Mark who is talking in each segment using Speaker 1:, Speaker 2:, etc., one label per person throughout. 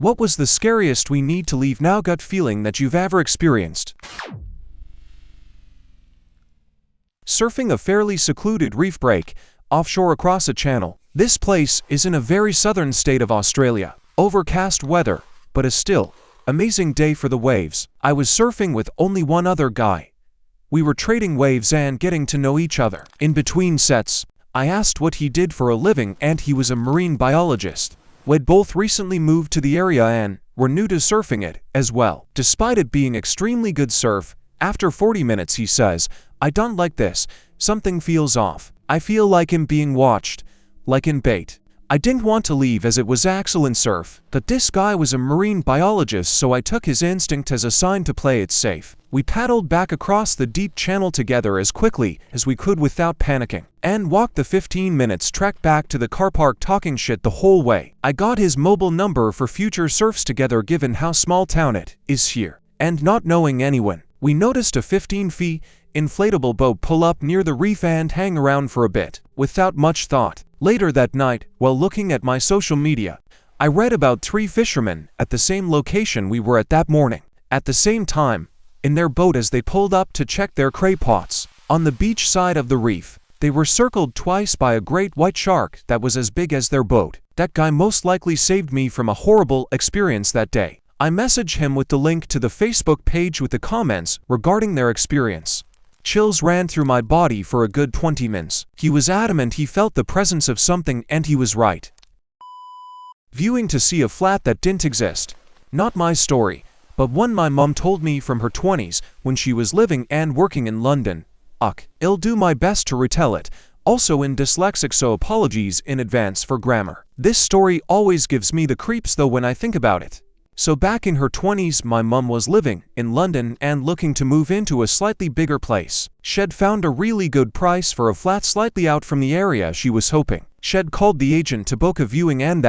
Speaker 1: What was the scariest we need to leave now gut feeling that you've ever experienced? Surfing a fairly secluded reef break, offshore across a channel. This place is in a very southern state of Australia. Overcast weather, but a still, amazing day for the waves. I was surfing with only one other guy. We were trading waves and getting to know each other. In between sets, I asked what he did for a living and he was a marine biologist. We'd both recently moved to the area and were new to surfing it as well. Despite it being extremely good surf, after 40 minutes he says, "I don't like this, something feels off. I feel like I'm being watched, like in bait." I didn't want to leave as it was excellent surf, but this guy was a marine biologist, so I took his instinct as a sign to play it safe. We paddled back across the deep channel together as quickly as we could without panicking, and walked the 15 minutes trek back to the car park talking shit the whole way. I got his mobile number for future surfs together given how small town it is here, and not knowing anyone. We noticed a 15-foot inflatable boat pull up near the reef and hang around for a bit, without much thought. Later that night, while looking at my social media, I read about 3 fishermen at the same location we were at that morning, at the same time, in their boat as they pulled up to check their cray pots. On the beach side of the reef, they were circled twice by a great white shark that was as big as their boat. That guy most likely saved me from a horrible experience that day. I messaged him with the link to the Facebook page with the comments regarding their experience. Chills ran through my body for a good 20 minutes. He was adamant he felt the presence of something and he was right. Viewing to see a flat that didn't exist. Not my story, but one my mom told me from her 20s when she was living and working in London. I'll do my best to retell it, also in dyslexic, so apologies in advance for grammar. This story always gives me the creeps though when I think about it. So back in her 20s, my mum was living in London and looking to move into a slightly bigger place. She'd found a really good price for a flat slightly out from the area she was hoping. She'd called the agent to book a viewing and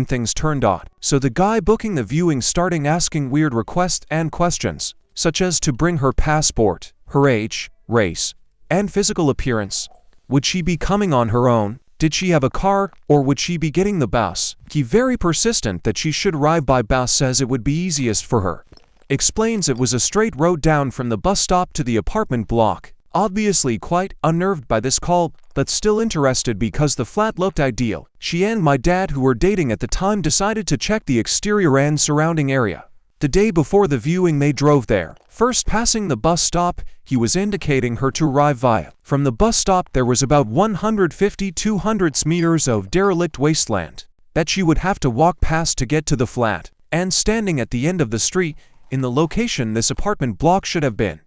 Speaker 1: things turned odd. So the guy booking the viewing starting asking weird requests and questions, such as to bring her passport, her age, race, and physical appearance. Would she be coming on her own? Did she have a car, or would she be getting the bus? He very persistent that she should arrive by bus, says it would be easiest for her. Explains it was a straight road down from the bus stop to the apartment block. Obviously quite unnerved by this call, but still interested because the flat looked ideal. She and my dad, who were dating at the time, decided to check the exterior and surrounding area. The day before the viewing they drove there. First passing the bus stop, he was indicating her to arrive via. From the bus stop there was about 150-200 meters of derelict wasteland that she would have to walk past to get to the flat. And standing at the end of the street, in the location this apartment block should have been,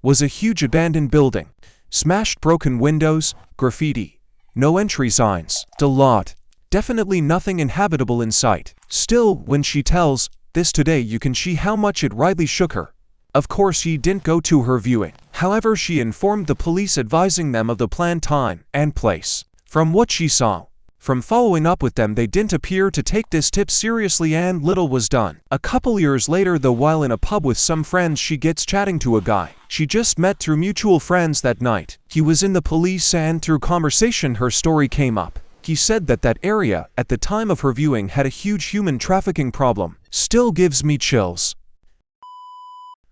Speaker 1: was a huge abandoned building. Smashed broken windows, graffiti, no entry signs, the lot. Definitely nothing inhabitable in sight. Still, when she tells this today you can see how much it rightly shook her. Of course she didn't go to her viewing. However, she informed the police advising them of the planned time and place. From what she saw, from following up with them, they didn't appear to take this tip seriously and little was done. A couple years later though, while in a pub with some friends, she gets chatting to a guy she just met through mutual friends that night. He was in the police and through conversation her story came up. He said that that area, at the time of her viewing, had a huge human trafficking problem. Still gives me chills.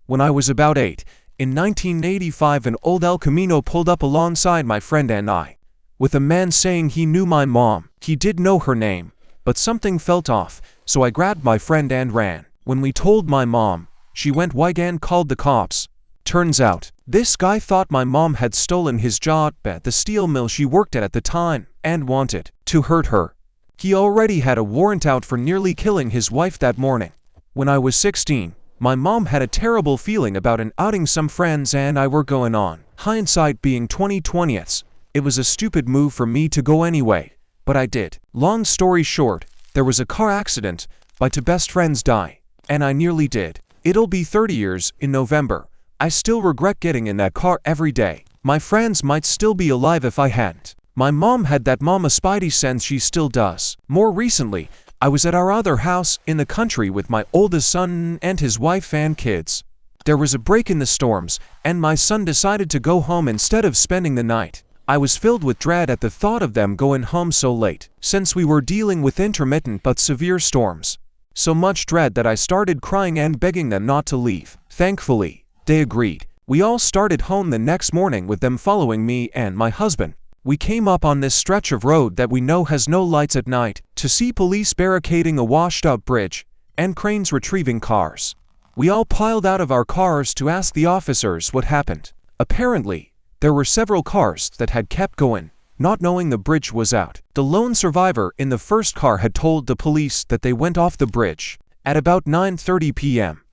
Speaker 1: When I was about 8, in 1985, an old El Camino pulled up alongside my friend and I, with a man saying he knew my mom. He did know her name, but something felt off, so I grabbed my friend and ran. When we told my mom, she went white and called the cops. Turns out, this guy thought my mom had stolen his job at the steel mill she worked at the time and wanted to hurt her. He already had a warrant out for nearly killing his wife that morning. When I was 16, my mom had a terrible feeling about an outing some friends and I were going on. Hindsight being 20/20, it was a stupid move for me to go anyway, but I did. Long story short, there was a car accident, my 2 best friends die, and I nearly did. It'll be 30 years in November. I still regret getting in that car every day. My friends might still be alive if I hadn't. My mom had that mama spidey sense, she still does. More recently, I was at our other house in the country with my oldest son and his wife and kids. There was a break in the storms, and my son decided to go home instead of spending the night. I was filled with dread at the thought of them going home so late, since we were dealing with intermittent but severe storms. So much dread that I started crying and begging them not to leave. Thankfully, they agreed. We all started home the next morning with them following me and my husband. We came up on this stretch of road that we know has no lights at night to see police barricading a washed-out bridge and cranes retrieving cars. We all piled out of our cars to ask the officers what happened. Apparently, there were several cars that had kept going, not knowing the bridge was out. The lone survivor in the first car had told the police that they went off the bridge at about 9:30 p.m.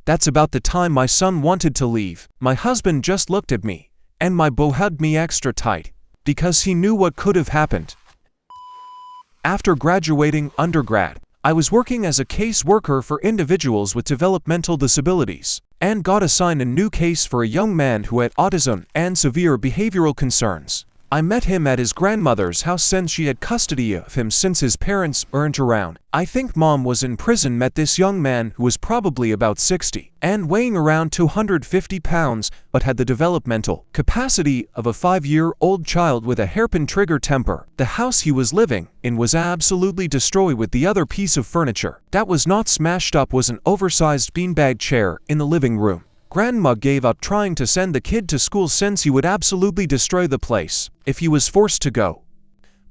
Speaker 1: That's about the time my son wanted to leave. My husband just looked at me, and my beau hugged me extra tight, because he knew what could have happened. After graduating undergrad, I was working as a case worker for individuals with developmental disabilities, and got assigned a new case for a young man who had autism and severe behavioral concerns. I met him at his grandmother's house since she had custody of him since his parents weren't around. I think mom was in prison. Met this young man who was probably about 60 and weighing around 250 pounds but had the developmental capacity of a 5-year-old child with a hairpin trigger temper. The house he was living in was absolutely destroyed, with the other piece of furniture that was not smashed up was an oversized beanbag chair in the living room. Grandma gave up trying to send the kid to school since he would absolutely destroy the place if he was forced to go.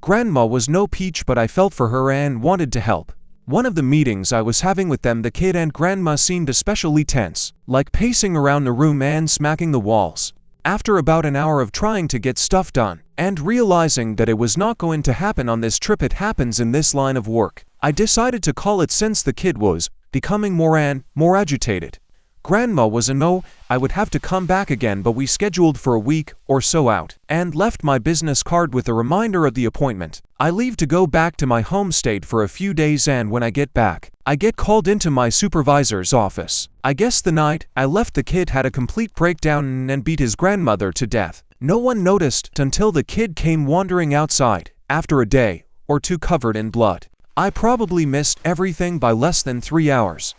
Speaker 1: Grandma was no peach, but I felt for her and wanted to help. One of the meetings I was having with them, the kid and grandma seemed especially tense, like pacing around the room and smacking the walls. After about an hour of trying to get stuff done and realizing that it was not going to happen on this trip, it happens in this line of work, I decided to call it since the kid was becoming more and more agitated. Grandma was a no, I would have to come back again, but we scheduled for a week or so out and left my business card with a reminder of the appointment. I leave to go back to my home state for a few days, and when I get back, I get called into my supervisor's office. I guess the night I left, the kid had a complete breakdown and beat his grandmother to death. No one noticed until the kid came wandering outside after a day or two covered in blood. I probably missed everything by less than 3 hours.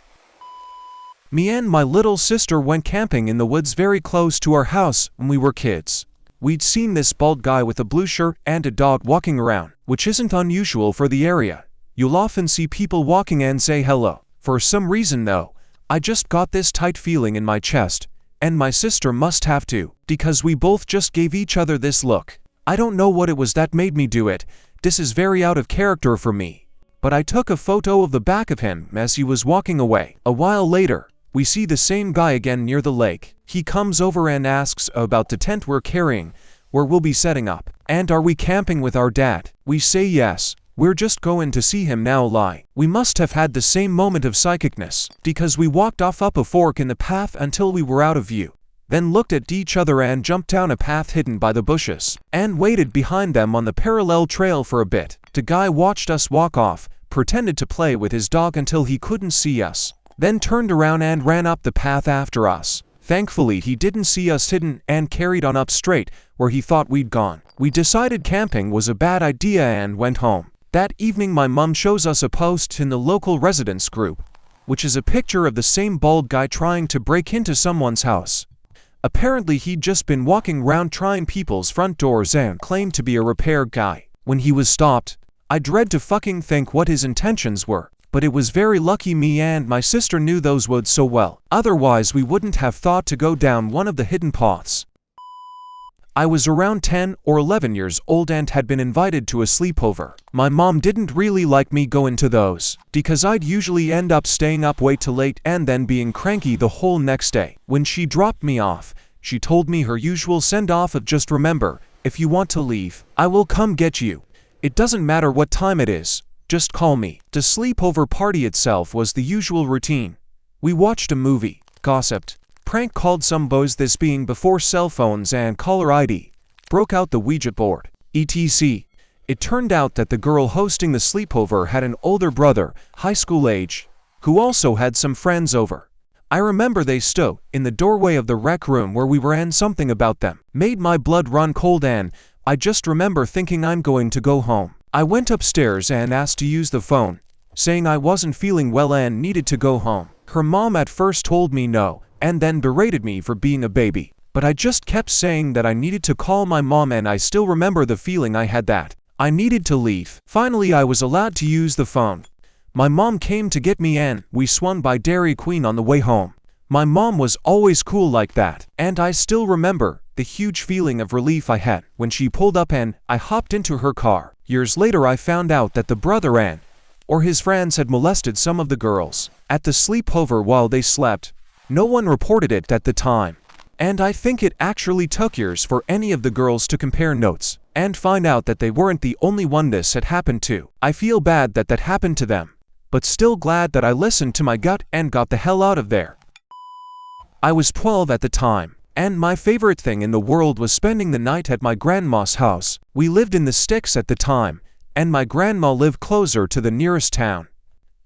Speaker 1: Me and my little sister went camping in the woods very close to our house when we were kids. We'd seen this bald guy with a blue shirt and a dog walking around, which isn't unusual for the area. You'll often see people walking and say hello. For some reason though, I just got this tight feeling in my chest, and my sister must have too, because we both just gave each other this look. I don't know what it was that made me do it. This is very out of character for me. But I took a photo of the back of him as he was walking away. A while later, we see the same guy again near the lake. He comes over and asks about the tent we're carrying, where we'll be setting up, and are we camping with our dad? We say yes, we're just going to see him now. Lie. We must have had the same moment of psychicness, because we walked off up a fork in the path until we were out of view, then looked at each other and jumped down a path hidden by the bushes, and waited behind them on the parallel trail for a bit. The guy watched us walk off, pretended to play with his dog until he couldn't see us, then turned around and ran up the path after us. Thankfully, he didn't see us hidden and carried on up straight where he thought we'd gone. We decided camping was a bad idea and went home. That evening, my mom shows us a post in the local residents group, which is a picture of the same bald guy trying to break into someone's house. Apparently, he'd just been walking around trying people's front doors and claimed to be a repair guy. When he was stopped, I dread to fucking think what his intentions were. But it was very lucky me and my sister knew those woods so well. Otherwise, we wouldn't have thought to go down one of the hidden paths. I was around 10 or 11 years old and had been invited to a sleepover. My mom didn't really like me going to those, because I'd usually end up staying up way too late and then being cranky the whole next day. When she dropped me off, she told me her usual send-off of just remember, if you want to leave, I will come get you. It doesn't matter what time it is. Just call me. The sleepover party itself was the usual routine. We watched a movie, gossiped, prank called some boys, this being before cell phones and caller ID, broke out the Ouija board, etc. It turned out that the girl hosting the sleepover had an older brother, high school age, who also had some friends over. I remember they stood in the doorway of the rec room where we were, and something about them made my blood run cold, and I just remember thinking I'm going to go home. I went upstairs and asked to use the phone, saying I wasn't feeling well and needed to go home. Her mom at first told me no, and then berated me for being a baby. But I just kept saying that I needed to call my mom, and I still remember the feeling I had that I needed to leave. Finally, I was allowed to use the phone. My mom came to get me and we swung by Dairy Queen on the way home. My mom was always cool like that, and I still remember the huge feeling of relief I had when she pulled up and I hopped into her car. Years later I found out that the brother and or his friends had molested some of the girls at the sleepover while they slept. No one reported it at the time, and I think it actually took years for any of the girls to compare notes and find out that they weren't the only one this had happened to. I feel bad that that happened to them, but still glad that I listened to my gut and got the hell out of there. I was 12 at the time, and my favorite thing in the world was spending the night at my grandma's house. We lived in the sticks at the time, and my grandma lived closer to the nearest town.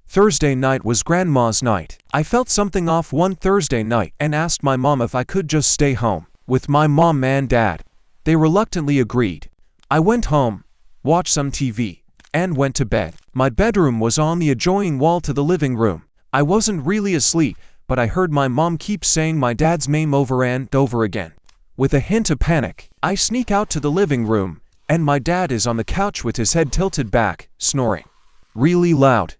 Speaker 1: Thursday night was grandma's night. I felt something off one Thursday night and asked my mom if I could just stay home with my mom and dad. They reluctantly agreed. I went home, watched some TV, and went to bed. My bedroom was on the adjoining wall to the living room. I wasn't really asleep, but I heard my mom keep saying my dad's name over and over again. With a hint of panic, I sneak out to the living room, and my dad is on the couch with his head tilted back, snoring really loud,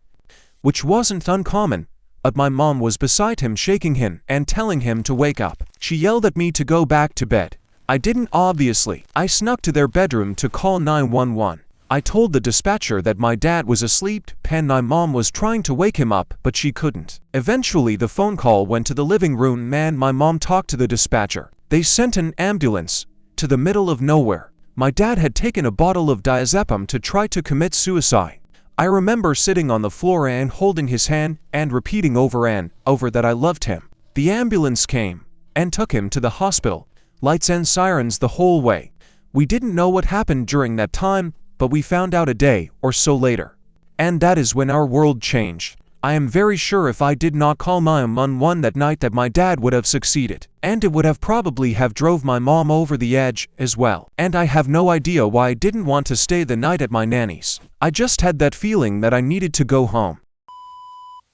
Speaker 1: which wasn't uncommon, but my mom was beside him shaking him and telling him to wake up. She yelled at me to go back to bed. I didn't obviously. I snuck to their bedroom to call 911. I told the dispatcher that my dad was asleep and my mom was trying to wake him up, but she couldn't. Eventually the phone call went to the living room and my mom talked to the dispatcher. They sent an ambulance to the middle of nowhere. My dad had taken a bottle of diazepam to try to commit suicide. I remember sitting on the floor and holding his hand and repeating over and over that I loved him. The ambulance came and took him to the hospital. Lights and sirens the whole way. We didn't know what happened during that time, but we found out a day or so later. And that is when our world changed. I am very sure if I did not call 911 that night that my dad would have succeeded. And it would have probably have drove my mom over the edge as well. And I have no idea why I didn't want to stay the night at my nanny's. I just had that feeling that I needed to go home.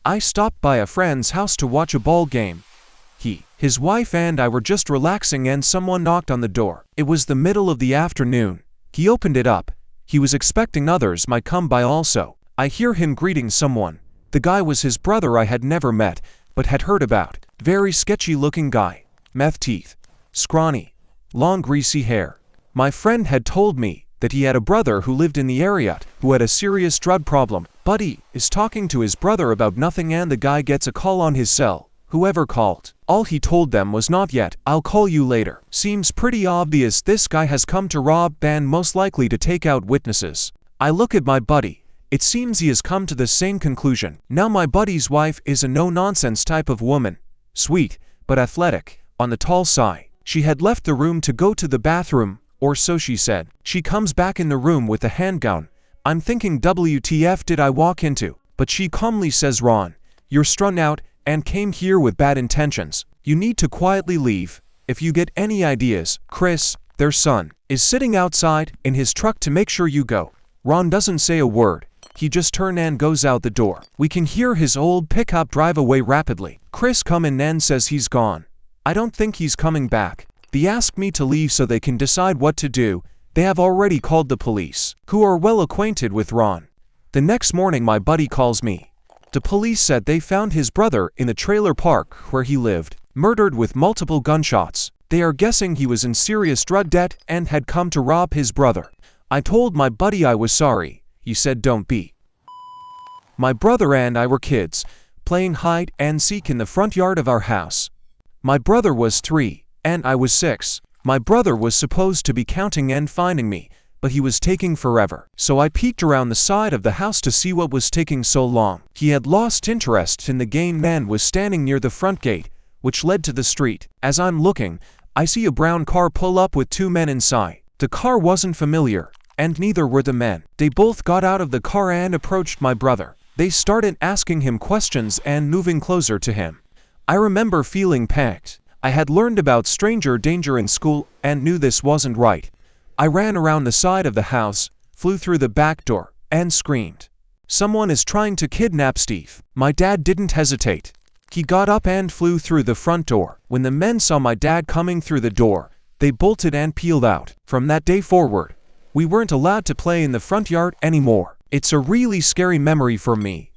Speaker 1: I stopped by a friend's house to watch a ball game. His wife and I were just relaxing and someone knocked on the door. It was the middle of the afternoon. He opened it up. He was expecting others might come by also. I hear him greeting someone. The guy was his brother I had never met, but had heard about. Very sketchy looking guy. Meth teeth. Scrawny. Long greasy hair. My friend had told me that he had a brother who lived in the area who had a serious drug problem. Buddy is talking to his brother about nothing and the guy gets a call on his cell. Whoever called. All he told them was not yet, I'll call you later. Seems pretty obvious this guy has come to rob and most likely to take out witnesses. I look at my buddy. It seems he has come to the same conclusion. Now my buddy's wife is a no-nonsense type of woman. Sweet, but athletic, on the tall side. She had left the room to go to the bathroom, or so she said. She comes back in the room with a handgun. I'm thinking WTF did I walk into? But she calmly says, Ron, you're strung out and came here with bad intentions. You need to quietly leave. If you get any ideas, Chris, their son, is sitting outside in his truck to make sure you go. Ron doesn't say a word. He just turns and goes out the door. We can hear his old pickup drive away rapidly. Chris comes in and says he's gone. I don't think he's coming back. They ask me to leave so they can decide what to do. They have already called the police, who are well acquainted with Ron. The next morning my buddy calls me. The police said they found his brother in the trailer park where he lived, murdered with multiple gunshots. They are guessing he was in serious drug debt and had come to rob his brother. I told my buddy I was sorry. He said don't be. My brother and I were kids, playing hide and seek in the front yard of our house. My brother was 3, and I was 6. My brother was supposed to be counting and finding me, but he was taking forever. So I peeked around the side of the house to see what was taking so long. He had lost interest in the game and was standing near the front gate, which led to the street. As I'm looking, I see a brown car pull up with 2 men inside. The car wasn't familiar, and neither were the men. They both got out of the car and approached my brother. They started asking him questions and moving closer to him. I remember feeling panicked. I had learned about stranger danger in school and knew this wasn't right. I ran around the side of the house, flew through the back door, and screamed. Someone is trying to kidnap Steve. My dad didn't hesitate. He got up and flew through the front door. When the men saw my dad coming through the door, they bolted and peeled out. From that day forward, we weren't allowed to play in the front yard anymore. It's a really scary memory for me.